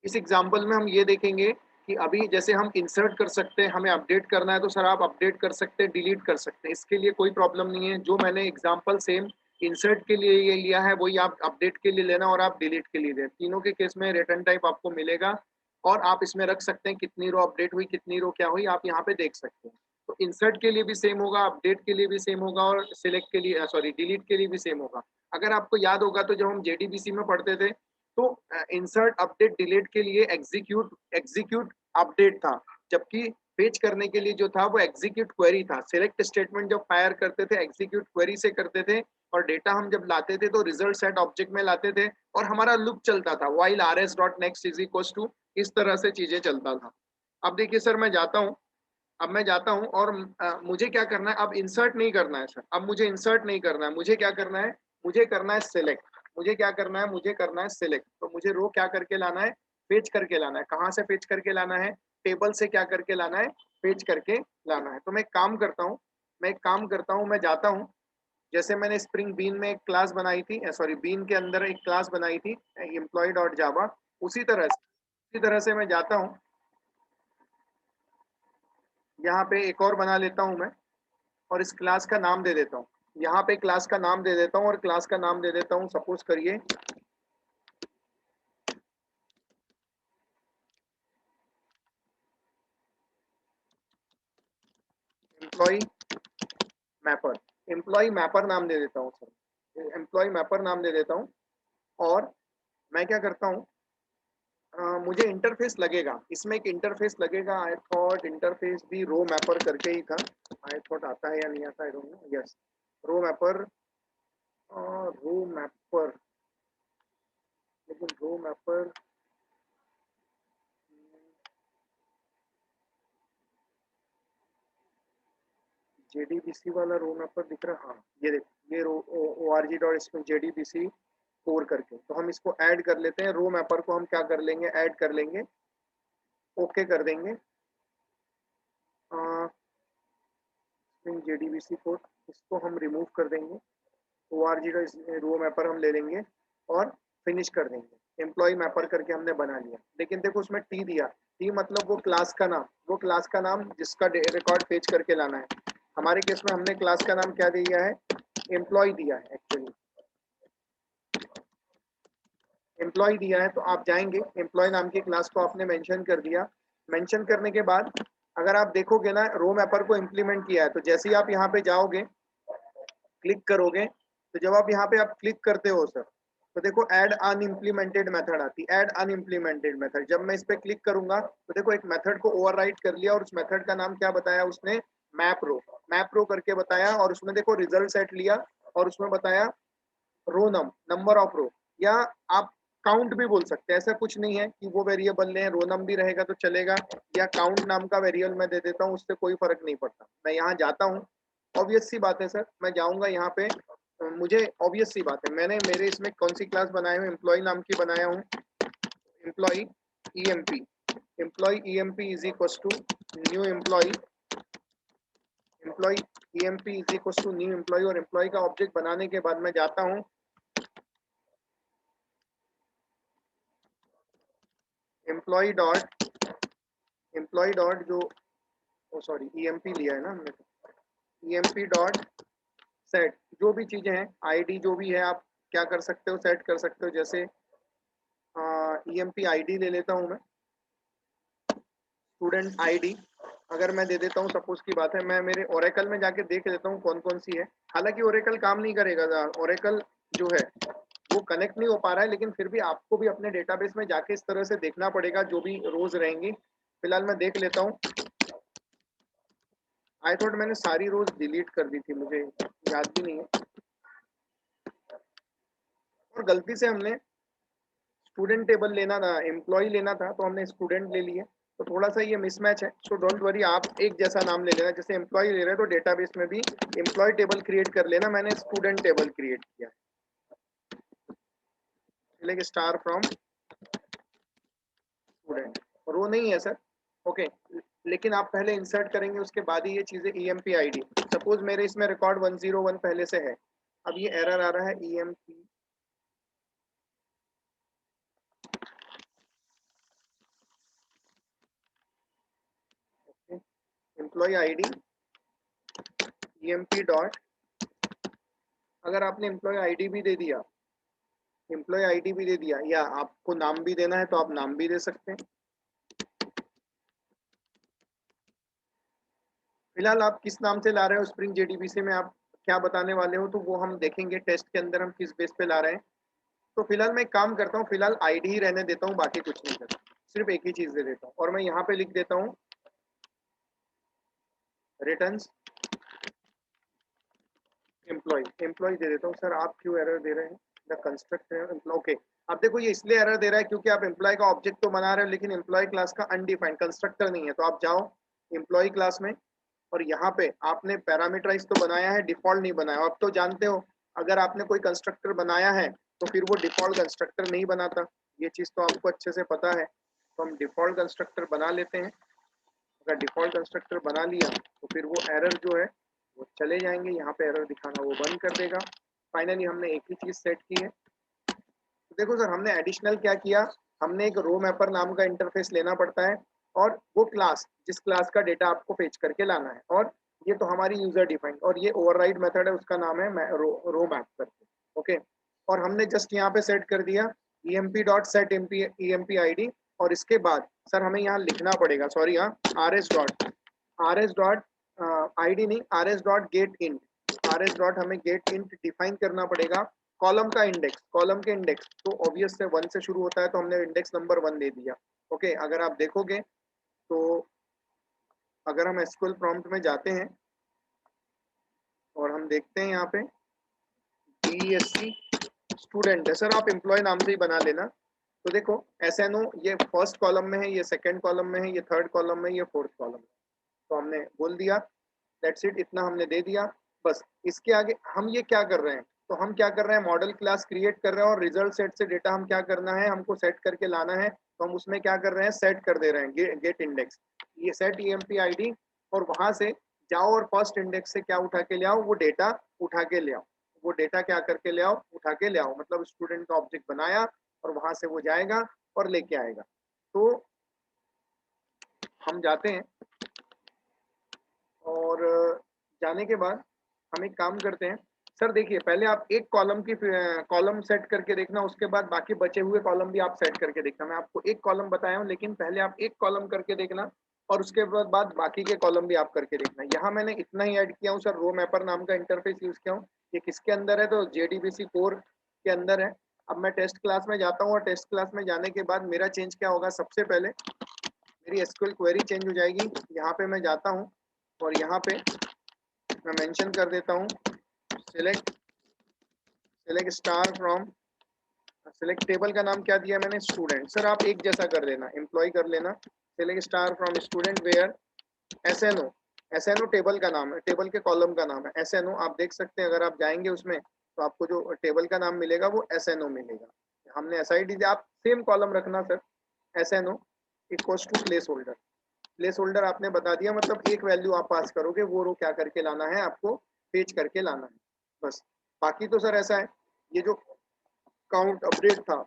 इस एग्जाम्पल में हम ये देखेंगे कि अभी जैसे हम इंसर्ट कर सकते हैं, हमें अपडेट करना है तो सर आप अपडेट कर सकते हैं, डिलीट कर सकते हैं, इसके लिए कोई प्रॉब्लम नहीं है। जो मैंने एग्जाम्पल सेम इंसर्ट के लिए ये लिया है वही आप अपडेट के लिए लेना और आप डिलीट के लिए लेना। तीनों के केस में रिटर्न टाइप आपको मिलेगा और आप इसमें रख सकते हैं कितनी रो अपडेट हुई, कितनी रो क्या हुई, आप यहाँ पे देख सकते हैं। तो इंसर्ट के लिए भी सेम होगा, अपडेट के लिए भी सेम होगा और सिलेक्ट के लिए सॉरी डिलीट के लिए भी सेम होगा। अगर आपको याद होगा तो जब हम जेडीबीसी में पढ़ते थे तो इंसर्ट अपडेट डिलीट के लिए एग्जीक्यूट एग्जीक्यूट अपडेट था, जबकि फेच करने के लिए जो था वो एग्जीक्यूट क्वेरी था। सिलेक्ट स्टेटमेंट जब फायर करते थे एग्जीक्यूट क्वेरी से करते थे और डेटा हम जब लाते थे तो रिजल्ट सेट ऑब्जेक्ट में लाते थे और हमारा लूप चलता था while rs dot next is equal to, इस तरह से चीजें चलता था। अब देखिए सर मैं जाता हूँ, अब मैं जाता हूँ और मुझे क्या करना है, अब इंसर्ट नहीं करना है सर, अब मुझे इंसर्ट नहीं करना है, मुझे क्या करना है, मुझे करना है सिलेक्ट। मुझे क्या करना है, मुझे करना है सिलेक्ट। तो मुझे रो क्या करके लाना है, फेच करके लाना है। कहाँ से फेच करके लाना है, टेबल से क्या करके लाना है, फेच करके लाना है। तो मैं एक काम करता हूँ, मैं जाता हूँ, जैसे मैंने स्प्रिंग बीन में एक क्लास बनाई थी, सॉरी बीन के अंदर एक क्लास बनाई थी एम्प्लॉय डॉट जावा, उसी तरह से मैं जाता हूँ, यहाँ पे एक और बना लेता हूँ मैं और इस क्लास का नाम दे देता हूँ। यहाँ पे क्लास का नाम दे देता हूँ और क्लास का नाम दे देता हूँ, सपोज करिए एम्प्लॉय मैपर। एम्प्लॉय मैपर नाम दे देता हूँ सर, एम्प्लॉय मैपर नाम दे देता हूँ। और मैं क्या करता हूँ, मुझे इंटरफेस लगेगा, इसमें एक इंटरफेस लगेगा। आई थॉट इंटरफेस भी रो मैपर करके ही था, आई थॉट आता है या नहीं आता, I don't know. Yes, row mapper, row mapper, लेकिन रो मैपर जेडीबीसी वाला रो मैपर दिख रहा है। हाँ ये देखो, ये रो org.इसमें जेडीबीसी कोर करके, तो हम इसको ऐड कर लेते हैं। रो मैपर को हम क्या कर लेंगे, ऐड कर लेंगे, ओके कर देंगे। जेडीबीसी कोड, इसको हम रिमूव कर देंगे। org.रो मैपर हम ले लेंगे और फिनिश कर देंगे। एम्प्लॉय मैपर करके हमने बना लिया, लेकिन देखो उसमें टी दिया। टी मतलब वो क्लास का नाम, वो क्लास का नाम जिसका रिकॉर्ड फेच करके लाना है। हमारे केस में हमने क्लास का नाम क्या दिया है, एम्प्लॉय दिया है एक्चुअली, एम्प्लॉय दिया है। तो आप जाएंगे, एम्प्लॉय नाम की क्लास को आपने मेंशन कर दिया। मेंशन करने के बाद अगर आप देखोगे ना, रो मैपर को इम्प्लीमेंट किया है, तो जैसे ही आप यहाँ पे जाओगे, क्लिक करोगे, तो जब आप यहाँ पे आप क्लिक करते हो सर, तो देखो ऐड अनइम्प्लीमेंटेड मेथड आती है, ऐड अनइम्प्लीमेंटेड मेथड। जब मैं इस पे क्लिक करूंगा तो देखो एक मेथड को ओवरराइट कर लिया और उस मेथड का नाम क्या बताया उसने, मैप रो करके बताया। और उसमें देखो रिजल्ट सेट लिया और उसमें बताया रो नंबर ऑफ रो, या आप काउंट भी बोल सकते हैं। ऐसा कुछ नहीं है कि वो वेरिएबल लें, रो नम भी रहेगा तो चलेगा, या काउंट नाम का वेरिएबल मैं दे देता हूँ, उससे कोई फर्क नहीं पड़ता। मैं यहाँ जाता हूँ, ऑब्वियस सी बात है सर, मैं जाऊंगा यहाँ पे, मुझे ऑब्वियस सी बात है, मैंने मेरे इसमें कौन सी क्लास बनाया हूँ, एम्प्लॉय नाम की बनाया हूँ, employ EMP. Employ EMP is equal to new employ, employ EMP is equal to new employ. और एम्प्लॉय का ऑब्जेक्ट बनाने के बाद मैं जाता हूँ, एम्प्लॉय डॉट, एम्प्लॉय डॉट जो, ओ सॉरी ईएमपी लिया है ना हमने, ईएमपी डॉट सेट, जो भी चीजें हैं आईडी जो भी है आप क्या कर सकते हो, सेट कर सकते हो। जैसे ईएमपी आईडी ले लेता हूँ मैं, स्टूडेंट आईडी अगर मैं दे देता हूँ, सपोज की बात है, मैं मेरे ओरेकल में जाके देख लेता हूँ कौन कौन सी है। हालांकि ओरेकल काम नहीं करेगा, ओरेकल जो है वो कनेक्ट नहीं हो पा रहा है, लेकिन फिर भी आपको भी अपने डेटाबेस में जाके इस तरह से देखना पड़ेगा जो भी रोज रहेंगी। फिलहाल मैं देख लेता हूँ। आई थॉट मैंने सारी रोज डिलीट कर दी थी, मुझे याद भी नहीं है, और गलती से हमने स्टूडेंट टेबल लेना था, एम्प्लॉय लेना था, तो हमने स्टूडेंट ले लिए। तो थोड़ा सा ये मिसमैच है, सो डोंट वरी, आप एक जैसा नाम ले लेना। जैसे एम्प्लॉय ले रहे हैं तो डेटाबेस में भी एम्प्लॉय टेबल क्रिएट कर लेना, मैंने स्टूडेंट टेबल क्रिएट किया। लेकिन स्टार फ्रॉम स्टूडेंट, रो नहीं है सर, ओके। लेकिन आप पहले इंसर्ट करेंगे उसके बाद ही ये चीजें, ईएमपी आईडी, सपोज मेरे इसमें रिकॉर्ड 101 पहले से है, अब ये एरर आ रहा है EMP, employ ID emp dot, अगर आपने एम्प्लॉय आईडी भी दे दिया, एम्प्लॉय आईडी भी दे दिया, या आपको नाम भी देना है तो आप नाम भी दे सकते हैं। फिलहाल आप किस नाम से ला रहे हो स्प्रिंग जेडीबीसी में, आप क्या बताने वाले हो, तो वो हम देखेंगे टेस्ट के अंदर हम किस बेस पे ला रहे हैं। तो फिलहाल मैं एक काम करता हूँ, फिलहाल आईडी ही रहने देता हूँ, बाकी कुछ नहीं करता, सिर्फ एक ही चीज दे देता हूँ और मैं यहाँ पे लिख देता हूँ रिटर्न्स एम्प्लॉय, एम्प्लॉय दे देता हूँ। सर आप क्यों एरर दे रहे हैं, द कंस्ट्रक्टर एम्प्लॉय, ओके। अब देखो ये इसलिए एरर दे रहा है क्योंकि आप एम्प्लॉय का ऑब्जेक्ट तो बना रहे हो लेकिन एम्प्लॉय क्लास का अनडिफाइंड कंस्ट्रक्टर नहीं है। तो आप जाओ एम्प्लॉय क्लास में और यहाँ पे आपने पैरामीटराइज तो बनाया है, डिफॉल्ट नहीं बनाया। आप तो जानते हो अगर आपने कोई कंस्ट्रक्टर बनाया है तो फिर वो डिफॉल्ट कंस्ट्रक्टर नहीं बनाता, ये चीज तो आपको अच्छे से पता है। तो हम डिफॉल्ट कंस्ट्रक्टर बना लेते हैं। अगर डिफॉल्ट कंस्ट्रक्टर बना लिया तो फिर वो एरर जो है वो चले जाएंगे, यहाँ पे एरर दिखाना वो बंद कर देगा। फाइनली हमने एक ही चीज सेट की है। तो देखो सर हमने एडिशनल क्या किया, हमने एक रो मैपर नाम का इंटरफेस लेना पड़ता है और वो क्लास जिस क्लास का डेटा आपको फेच करके लाना है, और ये तो हमारी यूजर डिफाइंड, और ये ओवरराइड मेथड है उसका नाम है रो मैप करके, ओके। और हमने जस्ट यहाँ पे सेट कर दिया emp dot set emp id, और इसके बाद सर हमें यहाँ लिखना पड़ेगा, सॉरी हाँ, rs डॉट id नहीं, rs dot gate int, rs dot हमें गेट इंट डिफाइन करना पड़ेगा कॉलम का इंडेक्स, कॉलम के इंडेक्स तो ऑब्वियस से 1 से शुरू होता है तो हमने इंडेक्स नंबर 1 दे दिया, ओके। अगर आप देखोगे तो अगर हम एसक्यूएल प्रॉम्प्ट में जाते हैं और हम देखते हैं यहाँ पे DESC स्टूडेंट है, सर आप एम्प्लॉय नाम से ही बना लेना। तो देखो SNO ये फर्स्ट कॉलम में है, ये सेकंड कॉलम में है, ये थर्ड कॉलम में, ये फोर्थ कॉलम में, तो हमने बोल दिया दैट्स इट, इतना हमने दे दिया बस। इसके आगे हम ये क्या कर रहे हैं, तो हम क्या कर रहे हैं, मॉडल क्लास क्रिएट कर रहे हैं और रिजल्ट सेट से डेटा हम क्या करना है, हमको सेट करके लाना है। तो हम उसमें क्या कर रहे हैं, सेट कर दे रहे हैं गेट इंडेक्स, ये सेट emp id, और वहां से जाओ और फर्स्ट इंडेक्स से क्या उठा के ले आओ, वो डेटा उठा के ले आओ, वो डेटा क्या करके ले आओ, उठा के ले आओ, मतलब स्टूडेंट का ऑब्जेक्ट बनाया और वहां से वो जाएगा और लेके आएगा। तो हम जाते हैं और जाने के बाद हम एक काम करते हैं, सर देखिए पहले आप एक कॉलम की कॉलम सेट करके देखना, उसके बाद बाकी बचे हुए कॉलम भी आप सेट करके देखना। मैं आपको एक कॉलम बताया हूँ लेकिन पहले आप एक कॉलम करके देखना और उसके बाद बाकी के कॉलम भी आप करके देखना। यहाँ मैंने इतना ही ऐड किया हूँ सर, रो मैपर नाम का इंटरफेस यूज किया हूँ। ये किसके अंदर है, तो JDBC कोर के अंदर है। अब मैं टेस्ट क्लास में जाता हूँ और टेस्ट क्लास में जाने के बाद मेरा चेंज क्या होगा, सबसे पहले मेरी SQL क्वेरी चेंज हो जाएगी। यहाँ पे मैं जाता हूँ और यहाँ पे मैं मेंशन कर देता हूँ select star from, select table का नाम क्या दिया मैंने, स्टूडेंट। सर आप एक जैसा कर लेना, एम्प्लॉय कर लेना, select star from student where SNO table का नाम है, टेबल के कॉलम का नाम है SNO। आप देख सकते हैं अगर आप जाएंगे उसमें तो आपको जो टेबल का नाम मिलेगा वो SNO मिलेगा। हमने SID दिया, आप सेम कॉलम रखना sir, SNO equals to placeholder. Placeholder आपने बता दिया, मतलब एक वैल्यू आप पास करोगे, वो रो क्या करके लाना है, आपको पेज करके लाना है बस। बाकी तो सर ऐसा है, ये जो काउंट अपडेट था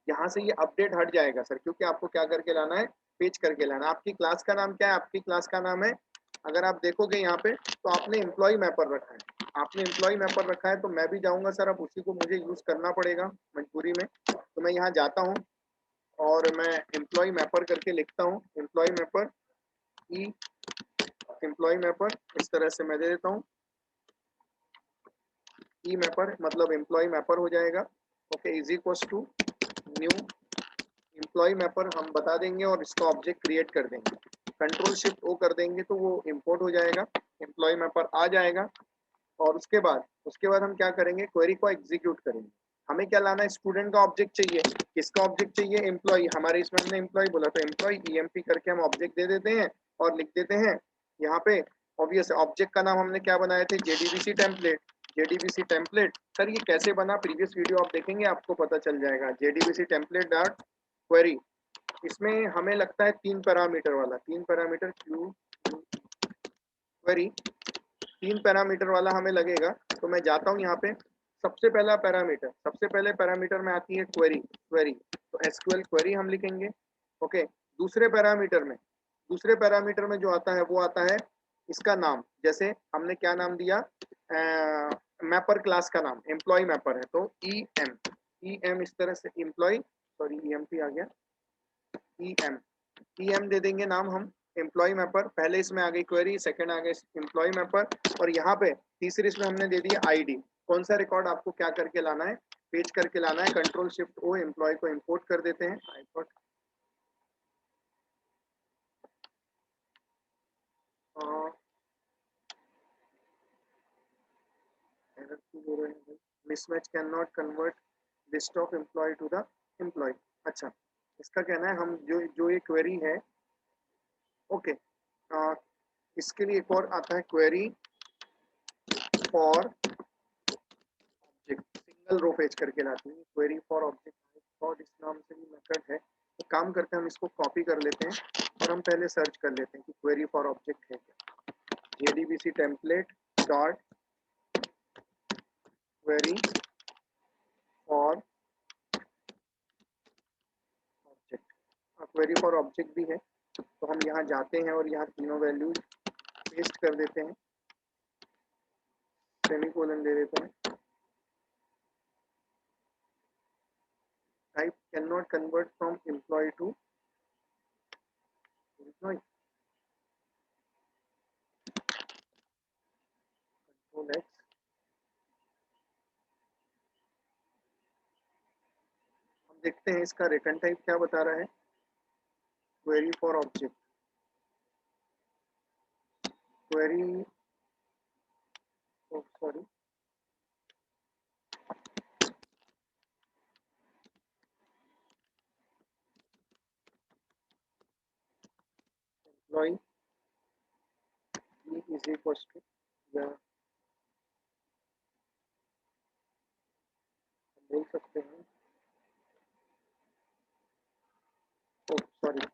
यहाँ से ये अपडेट हट जाएगा सर, क्योंकि आपको क्या करके लाना है, पेज करके लाना है। आपकी क्लास का नाम क्या है, आपकी क्लास का नाम है, अगर आप देखोगे यहाँ पे तो आपने एम्प्लॉय मैपर रखा है, आपने एम्प्लॉय मैपर रखा है। तो मैं भी जाऊंगा सर, अब उसी को मुझे यूज करना पड़ेगा मजबूरी में। तो मैं यहाँ जाता हूँ और मैं एम्प्लॉय मैपर करके लिखता हूँ, employ mapper E employ mapper, इस तरह से मैं दे देता हूँ ई मैपर, मतलब एम्प्लॉय मैपर हो जाएगा, okay. Is equals to new employ mapper हम बता देंगे और इसका ऑब्जेक्ट क्रिएट कर देंगे, कंट्रोल शिफ्ट ओ कर देंगे तो वो इंपोर्ट हो जाएगा, एम्प्लॉय मैपर आ जाएगा। और उसके बाद हम क्या करेंगे, क्वेरी को एग्जीक्यूट करेंगे। हमें क्या लाना है, स्टूडेंट का ऑब्जेक्ट चाहिए, किसका ऑब्जेक्ट चाहिए, एम्प्लॉय। हमारे इसमें हमने एम्प्लॉय बोला तो एम्प्लॉय emp करके हम ऑब्जेक्ट दे देते हैं और लिख देते हैं यहाँ पे ऑब्वियस ऑब्जेक्ट का नाम हमने क्या बनाए थे, JDBC template. JDBC template sir ये कैसे बना, प्रीवियस वीडियो आप देखेंगे आपको पता चल जाएगा। JDBC टेम्पलेट डॉट क्वेरी, इसमें हमें लगता है 3 पैरामीटर वाला, 3 पैरामीटर क्वेरी 3 पैरामीटर वाला हमें लगेगा। तो मैं जाता हूँ यहाँ पे, सबसे पहले पैरामीटर में आती है क्वेरी, तो SQL क्वेरी हम लिखेंगे, ओके। दूसरे पैरामीटर में दूसरे पैरामीटर में जो आता है वो आता है इसका नाम, जैसे हमने क्या नाम दिया, मैपर क्लास का नाम एम्प्लॉय मैपर है, तो ई एम इस तरह से एम्प्लॉय, सॉरी EMP आ गया, ई एम दे देंगे नाम हम एम्प्लॉय मैपर। पहले इसमें आ गई क्वेरी, सेकंड आ गई एम्प्लॉय मैपर, और यहाँ पे तीसरी इसमें हमने दे दिया आईडी। कौन सा रिकॉर्ड आपको क्या करके लाना है, पेज करके लाना है। कंट्रोल शिफ्ट ओ, एम्प्लॉय को इंपोर्ट कर देते हैं। Mismatch can not convert list of employ to the employ. अच्छा, इसका कहना है हम जो ये क्वेरी है, ओके, इसके लिए एक और आता है query for object, single row page करके लाती है क्वेरी फॉर ऑब्जेक्ट, और इस नाम से भी मेथड है। तो काम करते हैं हम इसको कॉपी कर लेते हैं और हम पहले सर्च कर लेते हैं कि क्वेरी फॉर ऑब्जेक्ट है क्या। JDBC template dot query for object, query for object भी है, तो हम यहाँ जाते हैं और यहाँ तीनों वैल्यूज पेस्ट कर देते हैं, सेमीकोलन दे देते हैं। Type can not convert from employ to employ, control X. हम देखते हैं इसका रिटर्न टाइप क्या बता रहा है, query for object, query, sorry, employ is equal to, या बोल सकते हैं, ओ सॉरी,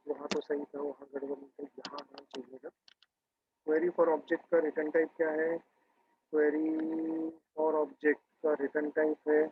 वहाँ तो सही था, वहाँ गड़बड़ नहीं थी, यहाँ आना चाहिए था। क्वेरी फॉर ऑब्जेक्ट का रिटर्न टाइप क्या है, क्वेरी फॉर ऑब्जेक्ट का रिटर्न टाइप है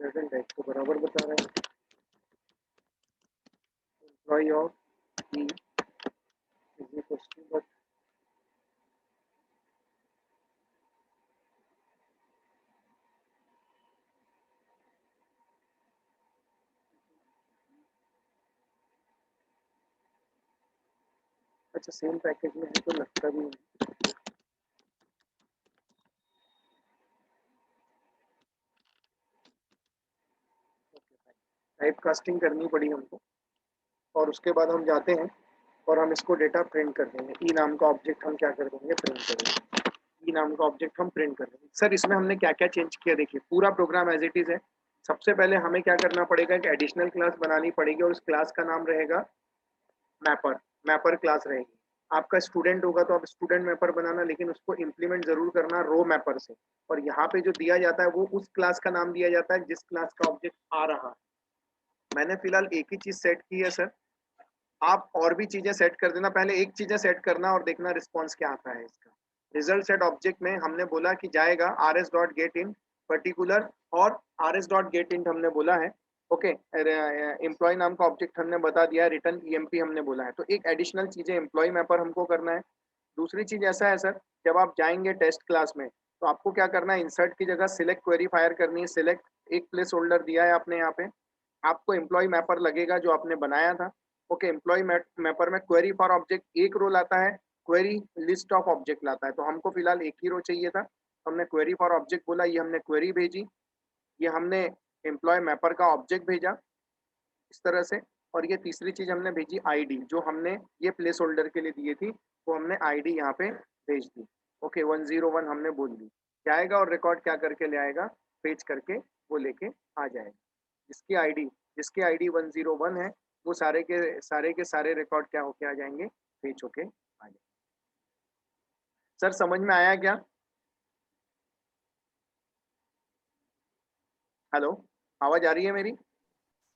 रिटर्न टाइप को बराबर बता रहा है, employ of E is equal to, but अच्छा सेम पैकेज में है तो लगता भी नहीं। टाइप कास्टिंग करनी पड़ी हमको, और उसके बाद हम जाते हैं और हम इसको डेटा प्रिंट कर देंगे। ई नाम का ऑब्जेक्ट हम क्या कर देंगे, प्रिंट कर देंगे। ई नाम का ऑब्जेक्ट हम प्रिंट कर देंगे। सर इसमें हमने क्या क्या चेंज किया, देखिए पूरा प्रोग्राम एज इट इज है। सबसे पहले हमें क्या करना पड़ेगा, एक एडिशनल क्लास बनानी पड़ेगी और उस क्लास का नाम रहेगा मैपर, मैपर क्लास रहेगी। आपका स्टूडेंट होगा तो आप स्टूडेंट मैपर बनाना, लेकिन उसको इम्प्लीमेंट जरूर करना रो मैपर से। और यहाँ पे जो दिया जाता है वो उस क्लास का नाम दिया जाता है जिस क्लास का ऑब्जेक्ट आ रहा है। मैंने फिलहाल एक ही चीज सेट की है सर, आप और भी चीजें सेट कर देना। पहले एक चीजें सेट करना और देखना रिस्पॉन्स क्या आता है इसका। रिजल्ट सेट ऑब्जेक्ट में हमने बोला कि जाएगा rs dot get in particular, और rs डॉट गेट इन हमने बोला है, ओके। एम्प्लॉय नाम का ऑब्जेक्ट हमने बता दिया है, रिटर्न EMP हमने बोला है। तो एक एडिशनल चीज है एम्प्लॉय मैपर हमको करना है। दूसरी चीज ऐसा है सर, जब आप जाएंगे टेस्ट क्लास में तो आपको क्या करना है, इंसर्ट की जगह सिलेक्ट क्वेरी फायर करनी है। सिलेक्ट एक प्लेस होल्डर दिया है आपने यहाँ पे, आपको एम्प्लॉय मैपर लगेगा जो आपने बनाया था, ओके। एम्प्लॉय मैपर में क्वेरी फॉर ऑब्जेक्ट एक रो लाता है, क्वेरी लिस्ट ऑफ ऑब्जेक्ट लाता है। तो हमको फिलहाल एक ही रो चाहिए था, हमने क्वेरी फॉर ऑब्जेक्ट बोला, ये हमने क्वेरी भेजी, ये हमने एम्प्लॉय मैपर का ऑब्जेक्ट भेजा इस तरह से। और ये तीसरी चीज हमने भेजी आईडी, जो हमने ये प्लेस होल्डर के लिए दिए थी, वो हमने आईडी यहाँ पे भेज दी, ओके। 101 हमने बोल दी, जाएगा और रिकॉर्ड क्या करके ले आएगा, पेज करके वो लेके आ जाएगा। जिसकी आईडी जिसकी आईडी 101 है, वो सारे रिकॉर्ड क्या होके आ जाएंगे, पेज होके आ जाएंगे। सर समझ में आया क्या, हेलो, आवाज आ रही है मेरी?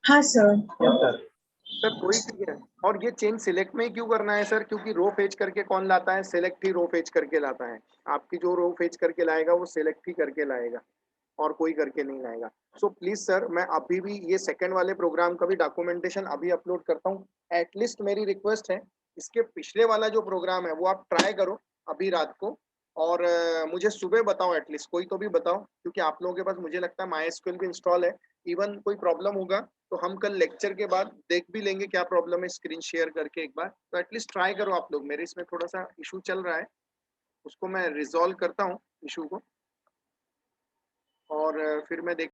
हाँ सर। Yes sir. सर कोई भी है। और ये चेंज सिलेक्ट में ही क्यों करना है सर? क्योंकि रो फेच करके कौन लाता है? सिलेक्ट ही रो फेच करके लाता है। आपकी जो रो फेच करके लाएगा वो सिलेक्ट ही करके लाएगा और कोई करके नहीं लाएगा। सो प्लीज सर, मैं अभी भी ये सेकंड वाले प्रोग्राम का भी डॉक्यूमेंटेशन अभी अपलोड करता हूँ। एटलीस्ट मेरी रिक्वेस्ट है, इसके पिछले वाला जो प्रोग्राम है वो आप ट्राई करो अभी रात को, और मुझे सुबह बताओ, एटलीस्ट कोई तो भी बताओ, क्योंकि आप लोगों के पास मुझे लगता है माई एसक्यूएल भी इंस्टॉल है। इवन कोई प्रॉब्लम होगा तो हम कल लेक्चर के बाद देख भी लेंगे क्या प्रॉब्लम है, स्क्रीन शेयर करके एक बार। तो एटलीस्ट ट्राई करो आप लोग। मेरे इसमें थोड़ा सा इशू चल रहा है, उसको मैं रिजॉल्व करता हूँ इशू को, और फिर मैं देख